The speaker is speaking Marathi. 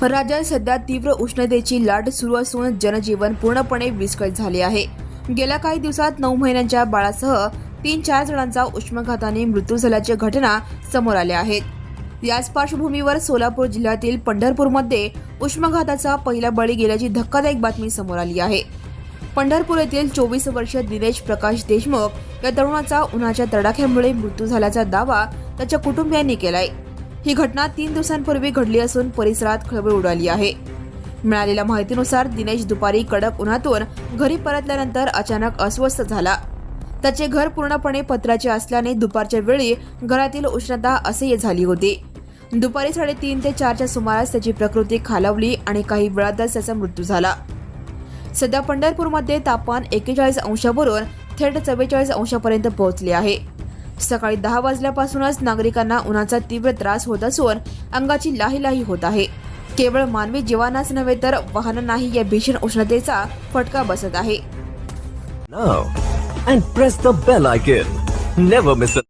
राज्यात सध्या तीव्र उष्णतेची लाट सुरू असून जनजीवन पूर्णपणे विस्कळीत झाले आहे। गेल्या काही दिवसात 9 महिन्यांच्या बाळासह 3-4 जणांचा उष्माघाताने मृत्यू झाल्याच्या घटना समोर आल्या आहेत। याच पार्श्वभूमीवर सोलापूर जिल्ह्यातील पंढरपूरमध्ये उष्माघाताचा पहिला बळी गेल्याची धक्कादायक बातमी समोर आली आहे। पंढरपूर येथील 24 वर्षीय दिनेश प्रकाश देशमुख या तरुणाचा उन्हाच्या तडाख्यामुळे मृत्यू झाल्याचा दावा त्याच्या कुटुंबियांनी केलाय। ही घटना 3 दिवसांपूर्वी घडली असून परिसरात खळबळ उडाली आहे। मिळालेल्या माहितीनुसार दिनेश दुपारी कडक उन्हातून घरी परतल्यानंतर अचानक अस्वस्थ झाला। त्याचे घर पूर्णपणे पत्र्याचे असल्याने दुपारच्या वेळी घरातील उष्णता असह्य झाली होती। दुपारी 3:30 ते 4च्या सुमारास त्याची प्रकृती खालावली आणि काही वेळातच त्याचा मृत्यू झाला। सध्या पंढरपूरमध्ये तापमान 41 अंशावरून थेट 44 अंशापर्यंत पोहोचले आहे। सकाळी 10 वाजल्यापासूनच नागरिकांना उन्हाचा तीव्र त्रास होत असून अंगाची लाहीलाही होत आहे। केवळ मानवी जीवांनाच नव्हे तर वाहनांनाही या भीषण उष्णतेचा फटका बसत आहे। Now and press the bell icon. Never miss a